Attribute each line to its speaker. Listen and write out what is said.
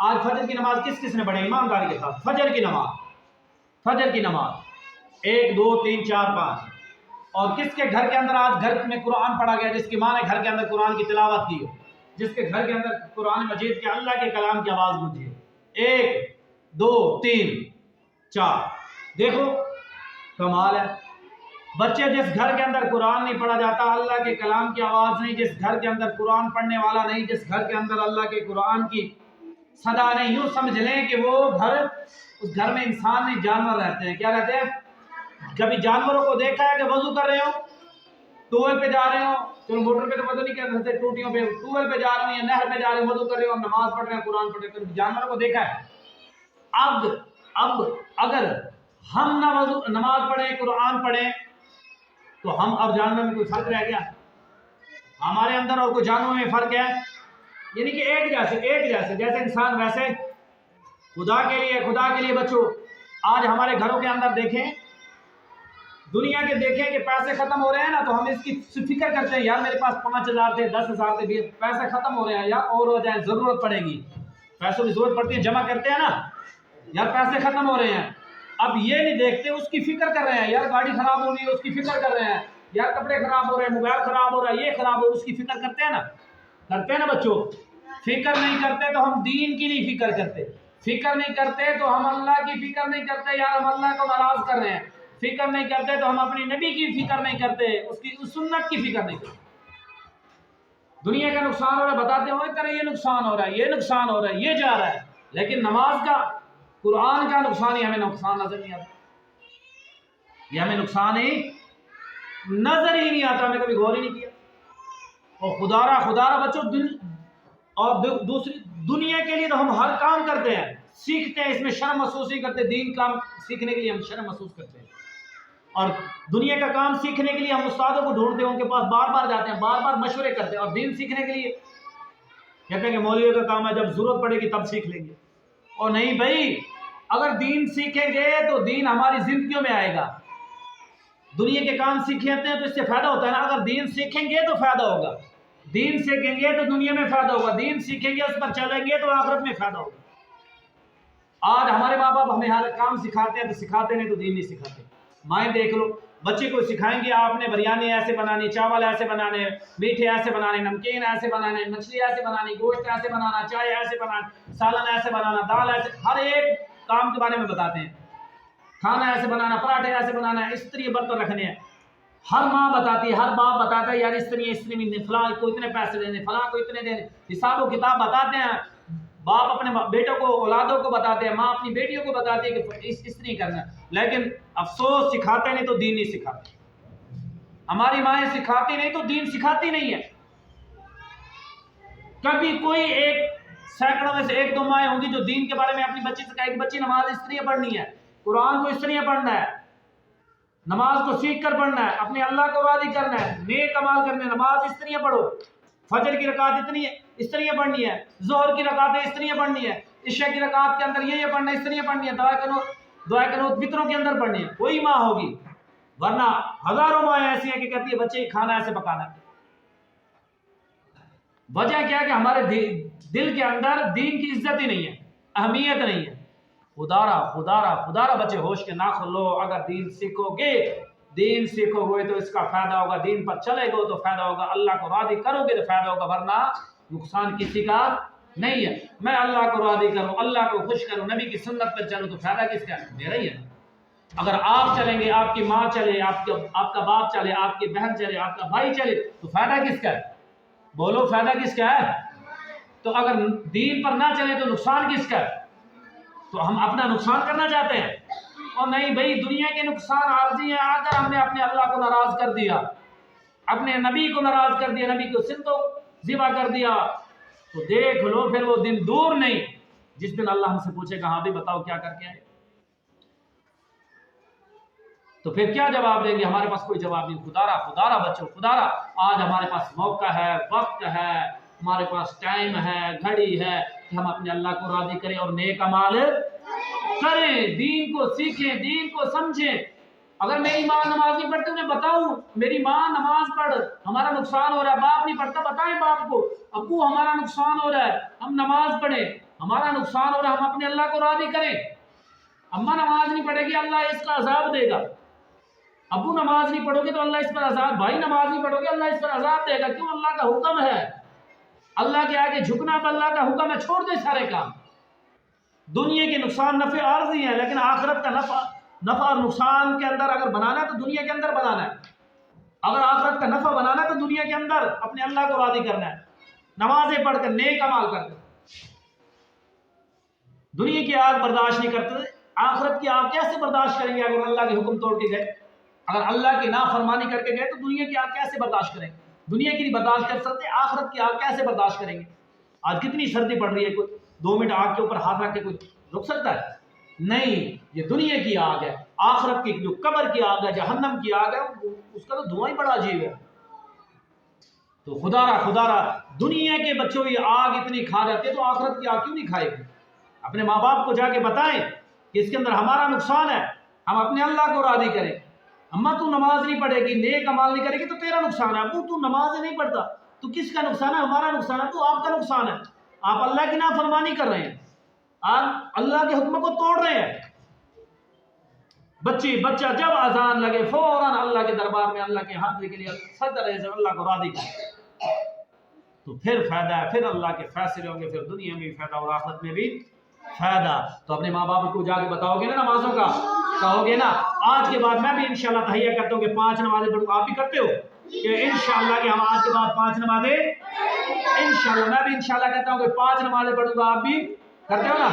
Speaker 1: آج فجر کی نماز کس کس نے پڑھی ایمانداری کے ساتھ؟ فجر کی نماز 1 2 3 4 5. اور کس کے گھر کے اندر آج گھر میں قرآن پڑھا گیا جس کی ماں نے گھر کے اندر قرآن کی تلاوت کی ہو، جس کے گھر کے اندر قرآن مجید کے اللہ کے کلام کی آواز گونجی ہے؟ 1 2 3 4. دیکھو کمال ہے. بچے جس گھر کے اندر قرآن نہیں پڑھا جاتا، اللہ کے کلام کی آواز نہیں، جس گھر کے اندر قرآن پڑھنے والا نہیں، جس گھر کے اندر اللہ کے قرآن کی صدا نہیں، یوں سمجھ لیں کہ وہ گھر، اس گھر میں انسان نہیں جانور رہتے ہیں. کیا رہتے ہیں؟ کبھی جانوروں کو دیکھا ہے کہ وضو کر رہے ہو، ٹویل پہ جا رہے ہو، چلو موٹر پہ تو وضو نہیں کر رہے، ٹوٹیوں پہ ٹویل پہ جا رہے ہو یا نہر پہ جا رہے ہو، وضو کر رہے ہو، نماز پڑھ رہے ہیں، قرآن پڑھ رہے ہیں، جانوروں کو دیکھا ہے؟ اب اگر ہم نہ نماز پڑھیں قرآن پڑھیں تو ہم اور جانور میں کوئی فرق رہ گیا؟ ہمارے اندر اور کوئی جانور میں فرق ہے؟ یعنی کہ ایک جیسے انسان ویسے خدا کے لیے بچوں. آج ہمارے گھروں کے اندر دیکھیں، دنیا کے دیکھیں کہ پیسے ختم ہو رہے ہیں نا، تو ہم اس کی فکر کرتے ہیں، یار میرے پاس 5,000 تھے، 10,000 تھے، پیسے ختم ہو رہے ہیں یار، اور ہو جائے، ضرورت پڑے گی، پیسوں کی ضرورت پڑتی ہے، جمع کرتے ہیں نا، یار پیسے ختم ہو رہے ہیں. اب یہ نہیں دیکھتے، اس کی فکر کر رہے ہیں، یار گاڑی خراب ہو رہی ہے، اس کی فکر کر رہے ہیں، یار کپڑے خراب ہو رہے ہیں، موبائل خراب ہو رہا ہے، یہ خراب ہو رہا ہے، اس کی فکر کرتے ہیں نا بچوں. فکر نہیں کرتے تو ہم دین کی نہیں فکر کرتے، فکر نہیں کرتے تو ہم اللہ کی فکر نہیں کرتے، یار ہم اللہ کو ناراض کر رہے ہیں، فکر نہیں کرتے تو ہم اپنی نبی کی فکر نہیں کرتے، اس سنت کی فکر نہیں کرتے. دنیا کا نقصان ہو رہا ہے بتاتے ہوئے کریں، یہ نقصان ہو رہا ہے، یہ نقصان ہو رہا ہے، یہ جا رہا ہے، لیکن نماز کا، قرآن کا نقصان ہی ہمیں نقصان نظر نہیں آتا، یہ ہمیں نقصان ہی نظر ہی نہیں آتا، ہمیں کبھی غور ہی نہیں کیا. اور خدا را بچوں، اور دوسری دنیا کے لیے تو ہم ہر کام کرتے ہیں، سیکھتے ہیں، اس میں شرم محسوس نہیں کرتے، دین کام سیکھنے کے لیے ہم شرم محسوس کرتے ہیں، اور دنیا کا کام سیکھنے کے لیے ہم استادوں کو ڈھونڈتے ہیں، ان کے پاس بار بار جاتے ہیں، بار بار مشورے کرتے ہیں، اور دین سیکھنے کے لیے کہتے ہیں کہ مولویوں کا کام ہے، جب ضرورت پڑے گی تب سیکھ لیں گے. اور نہیں بھائی، اگر دین سیکھیں گے تو دین ہماری زندگیوں میں آئے گا. دنیا کے کام سیکھتے ہیں تو اس سے فائدہ ہوتا ہے نا، اگر دین سیکھیں گے تو فائدہ ہوگا، دین سیکھیں گے تو دنیا میں فائدہ ہوگا، دین سیکھیں گے اس پر چلیں گے تو آخرت میں فائدہ ہوگا. آج ہمارے ماں باپ ہمیں ہر کام سکھاتے ہیں تو سکھاتے نہیں تو دین نہیں سکھاتے. مائیں دیکھ لو، بچے کو سکھائیں گے آپ نے بریانی ایسے بنانی، چاول ایسے بنانے، میٹھے ایسے بنانے، نمکین ایسے بنانے، مچھلی ایسے بنانی، گوشت ایسے بنانا، چائے ایسے بنانا، سالن ایسے بنانا، دال ایسے، ہر ایک کام کے بارے میں بتاتے ہیں، کھانا ایسے بنانا، پراٹھے ایسے بنانا، استری برتن رکھنے ہیں. ہر ماں بتاتی ہے، ہر باپ بتاتا ہے، یار استری میں فلاں کو اتنے پیسے دینے، فلاں کو اتنے دینے، حساب و کتاب بتاتے ہیں. باپ اپنے بیٹوں کو، اولادوں کو بتاتے ہیں، ماں اپنی بیٹیوں کو بتاتی ہے کہ استری کرنا. لیکن افسوس سکھاتے نہیں تو دین نہیں سکھاتے. ہماری مائیں سکھاتی نہیں تو دین سکھاتی نہیں ہے. کبھی کوئی ایک سینکڑوں میں سے 1 2 مائیں ہوں گی جو دین کے بارے میں اپنی بچی سے کہے کہ بچی نماز اس طرح پڑھنی ہے، قرآن کو اس طرح پڑھنا ہے، نماز کو سیکھ کر پڑھنا ہے، اپنے اللہ کو راضی کرنا ہے، نیک عمل کرنے، نماز اس طرح پڑھو، فجر کی رکعت اتنی ہے اس طرح پڑھنی ہے، ظہر کی رکعتیں اس طرح پڑھنی ہے، عشاء کی رکعت کے اندر یہ پڑھنا ہے، اس طرح پڑھنی ہے، دعا قنوت وطروں کے اندر پڑھنی ہے. کوئی ماں ہوگی، ورنہ ہزاروں ماں ایسی ہیں کہ کہتی ہے بچے کھانا ایسے پکانا ہے. وجہ کیا ہے کہ ہمارے دل کے اندر دین کی عزت ہی نہیں ہے، اہمیت نہیں ہے. خدا را بچے ہوش کے ناخن لو. اگر دین سیکھو گے تو اس کا فائدہ ہوگا، دین پر چلے گو تو فائدہ ہوگا، اللہ کو راضی کرو گے تو فائدہ ہوگا، ورنہ نقصان کسی کا نہیں ہے. میں اللہ کو راضی کروں، اللہ کو خوش کروں، نبی کی سنت پر چلوں تو فائدہ کس کا ہے؟ میرا ہی ہے. اگر آپ چلیں گے، آپ کی ماں چلے، آپ کا باپ چلے، آپ کی بہن چلے، آپ کا بھائی چلے تو فائدہ کس کا ہے؟ بولو فائدہ کس کا ہے؟ تو اگر دین پر نہ چلے تو نقصان کس کا ہے؟ تو ہم اپنا نقصان کرنا چاہتے ہیں. اور نہیں بھائی، دنیا کے نقصان عارضی ہیں. اگر ہم نے اپنے اللہ کو ناراض کر دیا، اپنے نبی کو ناراض کر دیا، نبی کو سنتو ذبح کر دیا، تو دیکھ لو پھر وہ دن دور نہیں جس دن اللہ ہم سے پوچھے گا ہاں بھی بتاؤ کیا کر کے آئے. تو پھر کیا جواب دیں گے؟ ہمارے پاس کوئی جواب نہیں. خدا را بچوں، آج ہمارے پاس موقع ہے، وقت ہے، ہمارے پاس ٹائم ہے، گھڑی ہے کہ ہم اپنے اللہ کو راضی کریں اور نیک اعمال کریں، دین کو سیکھیں، دین کو سمجھیں. اگر میری ماں نماز نہیں پڑھتی انہیں بتاؤں میری ماں نماز پڑھ، ہمارا نقصان ہو رہا ہے. باپ نہیں پڑھتا، بتائیں باپ کو ابو ہمارا نقصان ہو رہا ہے، ہم نماز پڑھیں. ہمارا نقصان ہو رہا ہے، ہم اپنے اللہ کو راضی کریں. اماں نماز نہیں پڑھے گی اللہ اس کا عذاب دے گا، ابو نماز نہیں پڑھو گے تو اللہ اس پر عذاب، بھائی نماز نہیں پڑھو گے اللہ اس پر عذاب دے گا. کیوں؟ اللہ کا حکم ہے، اللہ کے آگے جھکنا اب اللہ کا حکم ہے. چھوڑ دے سارے کام. دنیا کے نقصان نفع عارضی ہیں، لیکن آخرت کا نفع اور نقصان کے اندر اگر بنانا ہے تو دنیا کے اندر بنانا ہے. اگر آخرت کا نفع بنانا ہے تو دنیا کے اندر اپنے اللہ کو راضی کرنا ہے، نمازیں پڑھ کر، نیک اعمال کر کر. دنیا کی آگ برداشت نہیں کرتے، آخرت کی آگ کیسے برداشت کریں گے اگر اللہ کے حکم توڑ کے گئے؟ اگر اللہ کی نافرمانی کر کے گئے تو دنیا کی آگ کیسے برداشت کریں گے؟ دنیا کی نہیں برداشت کر سکتے، آخرت کی آگ کیسے برداشت کریں گے؟ آج کتنی سردی پڑ رہی ہے، کوئی 2 منٹ آگ کے اوپر ہاتھ رکھ کے کوئی رک سکتا ہے؟ نہیں. یہ دنیا کی آگ ہے. آخرت کی جو قبر کی آگ ہے، جہنم کی آگ ہے، اس کا تو دھواں ہی بڑا عجیب ہے. تو خدا را دنیا کے بچوں کی آگ اتنی کھا جاتی ہے تو آخرت کی آگ کیوں نہیں کھائے گی؟ اپنے ماں باپ کو جا کے بتائیں کہ اس کے اندر ہمارا نقصان ہے، ہم اپنے اللہ کو راضی کریں. اماں تو نماز نہیں پڑھے گی، نیک عمل نہیں کرے گی تو تیرا نقصان ہے. ابو تو نماز نہیں پڑھتا، تو کس کا نقصان ہے؟ ہمارا نقصان ہے. تو آپ کا نقصان ہے، آپ اللہ کی نافرمانی کر رہے ہیں، آپ اللہ کے حکم کو توڑ رہے ہیں. بچہ جب اذان لگے فوراً اللہ کے دربار میں اللہ کے حاضری کے لیے سجدہ سے اللہ کو راضی کرے تو پھر فائدہ ہے، پھر اللہ کے فیصلے ہوں گے، پھر دنیا میں بھی فائدہ اور آخرت میں بھی فائدہ. تو اپنے ماں باپ کو جا کے بتاؤ گے نا نمازوں کا، کہو گے نا آج کے بعد میں بھی انشاءاللہ تہیہ کرتا ہوں کہ 5 نمازیں پڑھوں. آپ بھی کرتے ہو کہ انشاءاللہ کہ ہم آج کے بعد 5 نمازیں، انشاءاللہ میں بھی انشاءاللہ کہتا ہوں کہ 5 نمازیں پڑھوں گا. آپ بھی کرتے ہو نا؟